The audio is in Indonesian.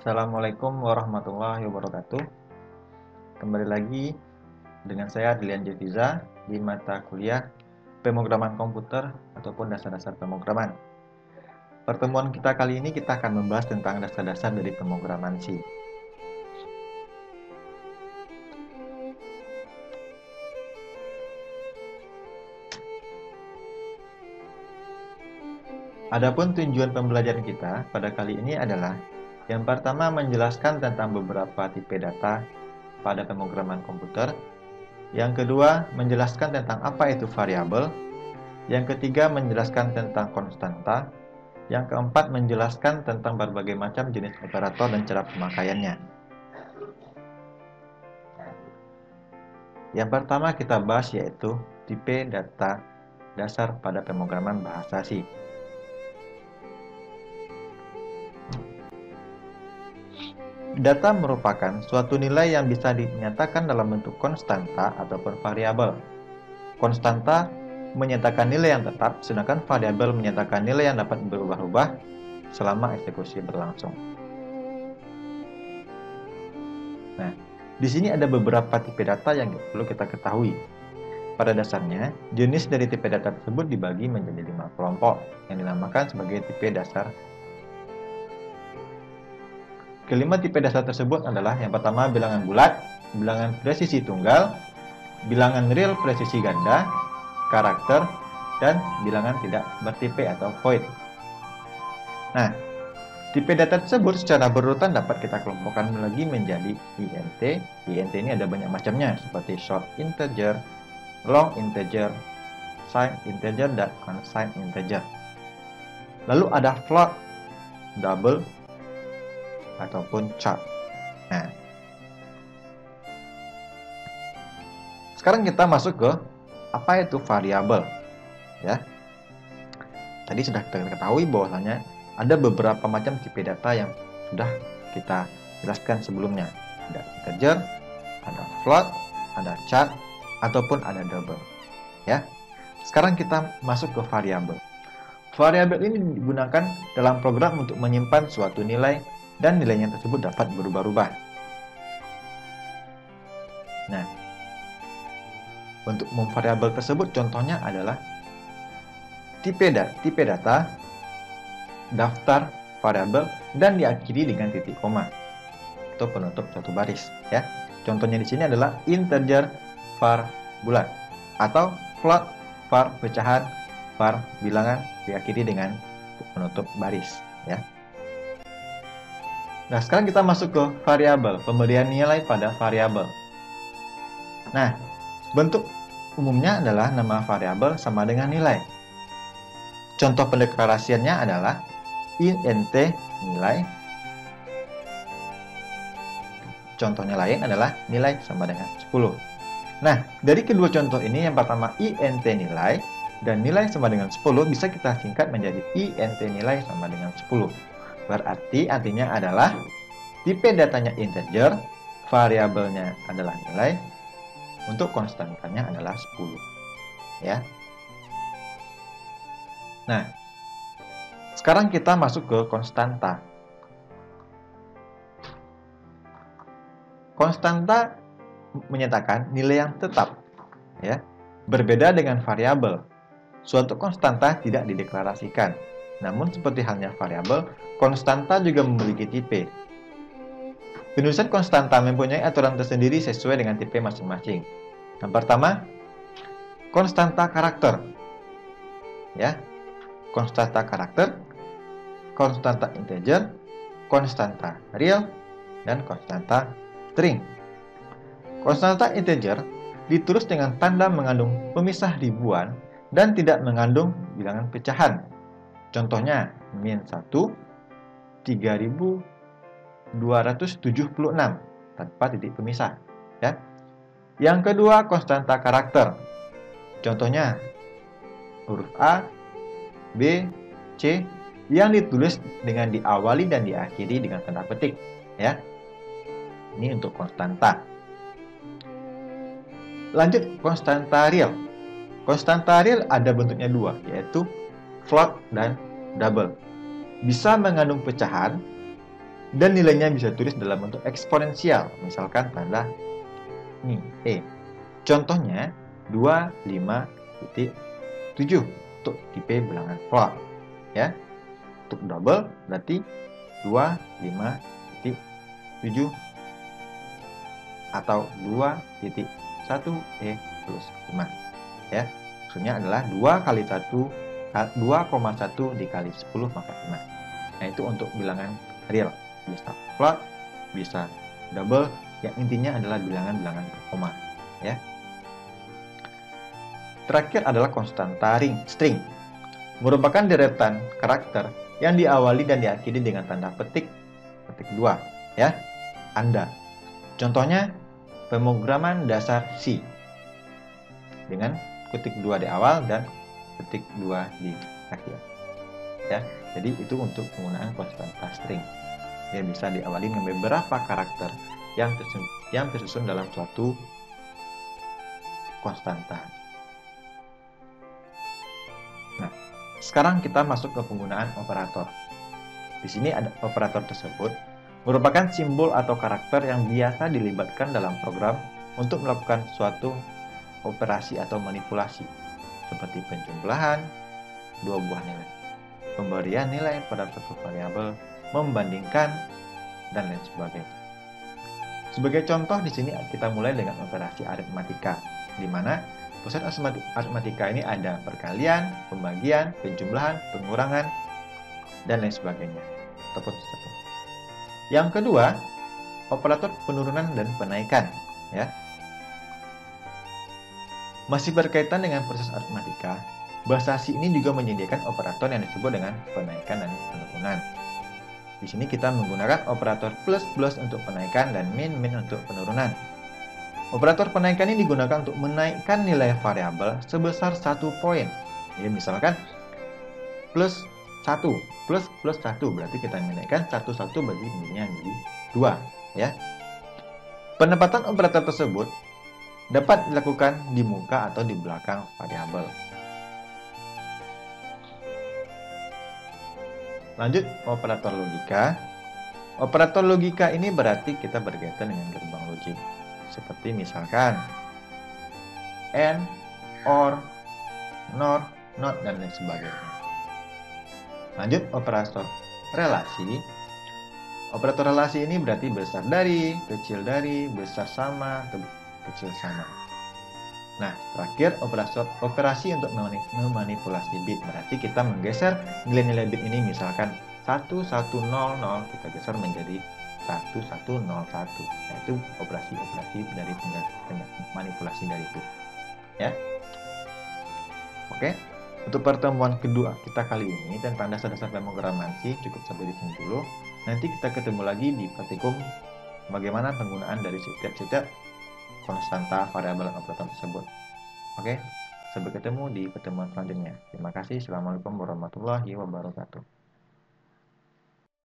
Assalamualaikum warahmatullahi wabarakatuh. Kembali lagi dengan saya Dilian Jefiza di mata kuliah pemrograman komputer ataupun dasar-dasar pemrograman. Pertemuan kita kali ini kita akan membahas tentang dasar-dasar dari pemrograman C. Adapun tujuan pembelajaran kita pada kali ini adalah yang pertama menjelaskan tentang beberapa tipe data pada pemrograman komputer. Yang kedua menjelaskan tentang apa itu variabel. Yang ketiga menjelaskan tentang konstanta. Yang keempat menjelaskan tentang berbagai macam jenis operator dan cara pemakaiannya. Yang pertama kita bahas yaitu tipe data dasar pada pemrograman bahasa C. Data merupakan suatu nilai yang bisa dinyatakan dalam bentuk konstanta ataupun variabel. Konstanta menyatakan nilai yang tetap, sedangkan variabel menyatakan nilai yang dapat berubah-ubah selama eksekusi berlangsung. Nah, di sini ada beberapa tipe data yang perlu kita ketahui. Pada dasarnya, jenis dari tipe data tersebut dibagi menjadi 5 kelompok yang dinamakan sebagai tipe dasar. Kelima tipe dasar tersebut adalah yang pertama bilangan bulat, bilangan presisi tunggal, bilangan real presisi ganda, karakter, dan bilangan tidak bertipe atau void. Nah, tipe data tersebut secara berurutan dapat kita kelompokkan lagi menjadi INT. INT ini ada banyak macamnya seperti short integer, long integer, signed integer, dan unsigned integer. Lalu ada float, double, ataupun chart. Nah, sekarang kita masuk ke apa itu variabel, ya. Tadi sudah kita ketahui bahwasanya ada beberapa macam tipe data yang sudah kita jelaskan sebelumnya. Ada integer, ada float, ada chart, ataupun ada double, ya. Sekarang kita masuk ke variabel. Variabel ini digunakan dalam program untuk menyimpan suatu nilai dan nilainya tersebut dapat berubah-ubah. Nah, untuk memvariabel tersebut contohnya adalah tipe data, daftar variabel, dan diakhiri dengan titik koma atau penutup satu baris, ya. Contohnya di sini adalah integer var bulat atau float var pecahan var bilangan diakhiri dengan penutup baris, ya. Nah, sekarang kita masuk ke variabel, pemberian nilai pada variabel. Nah, bentuk umumnya adalah nama variabel sama dengan nilai. Contoh pendeklarasiannya adalah int nilai. Contohnya lain adalah nilai sama dengan 10. Nah, dari kedua contoh ini yang pertama int nilai dan nilai sama dengan 10 bisa kita singkat menjadi int nilai sama dengan 10. Berarti artinya adalah tipe datanya integer, variabelnya adalah nilai, untuk konstantanya adalah 10. Ya. Nah, sekarang kita masuk ke konstanta. Konstanta menyatakan nilai yang tetap, ya. Berbeda dengan variabel. Suatu konstanta tidak dideklarasikan. Namun seperti halnya variabel, konstanta juga memiliki tipe. Penulisan konstanta mempunyai aturan tersendiri sesuai dengan tipe masing-masing. Yang pertama, konstanta karakter. Ya. Konstanta karakter, konstanta integer, konstanta real, dan konstanta string. Konstanta integer ditulis dengan tanda mengandung pemisah ribuan dan tidak mengandung bilangan pecahan. Contohnya, min 1, 3276 tanpa titik pemisah. Ya. Yang kedua, konstanta karakter. Contohnya, huruf A, B, C yang ditulis dengan diawali dan diakhiri dengan tanda petik. Ya. Ini untuk konstanta. Lanjut, konstanta real. Konstanta real ada bentuknya dua, yaitu float dan double. Bisa mengandung pecahan dan nilainya bisa tulis dalam bentuk eksponensial, misalkan tanda ini E. Contohnya 25,7 untuk tipe bilangan float, ya. Untuk double berarti 25,7 atau 2,1 E plus 5, ya. Maksudnya adalah 2,1 dikali 10 pangkat 5. Nah, itu untuk bilangan real. Bisa float, bisa double, yang intinya adalah bilangan-bilangan berkoma, ya. Terakhir adalah konstanta string, merupakan deretan karakter yang diawali dan diakhiri dengan tanda petik 2, ya. Anda. Contohnya pemrograman dasar C dengan ketik 2 di awal dan ketik 2 di akhir, ya. Jadi itu untuk penggunaan konstanta string. Dia bisa diawali dengan beberapa karakter yang tersusun dalam suatu konstanta. Nah, sekarang kita masuk ke penggunaan operator. Di sini ada operator tersebut merupakan simbol atau karakter yang biasa dilibatkan dalam program untuk melakukan suatu operasi atau manipulasi, seperti penjumlahan dua buah nilai, pemberian nilai pada suatu variabel, membandingkan, dan lain sebagainya. Sebagai contoh di sini kita mulai dengan operasi aritmatika, di mana proses aritmatika ini ada perkalian, pembagian, penjumlahan, pengurangan, dan lain sebagainya. Yang kedua, operator penurunan dan penaikan, ya. Masih berkaitan dengan proses aritmatika, bahasa C ini juga menyediakan operator yang disebut dengan penaikan dan penurunan. Di sini kita menggunakan operator plus untuk penaikan dan min untuk penurunan. Operator penaikan ini digunakan untuk menaikkan nilai variabel sebesar 1 poin. Ya, misalkan plus 1 plus 1 berarti kita menaikkan 1 bagi nilainya menjadi 2, ya. Penempatan operator tersebut dapat dilakukan di muka atau di belakang variabel. Lanjut, operator logika. Operator logika ini berarti kita berkaitan dengan gerbang logik, seperti misalkan AND, OR, NOR, NOT, dan lain sebagainya. Lanjut, operator relasi. Operator relasi ini berarti besar dari, kecil dari, besar sama, kecil sama. Nah, terakhir operasi untuk memanipulasi bit, berarti kita menggeser nilai-nilai bit ini, misalkan 1100 kita geser menjadi 1101. Nah, itu operasi dari manipulasi dari bit, ya. Oke, untuk pertemuan kedua kita kali ini tentang dasar-dasar pemrograman C cukup sampai di sini dulu. Nanti kita ketemu lagi di praktikum bagaimana penggunaan dari setiap konstanta variabel operator tersebut. Oke, sampai ketemu di pertemuan selanjutnya. Terima kasih. Assalamualaikum warahmatullahi wabarakatuh.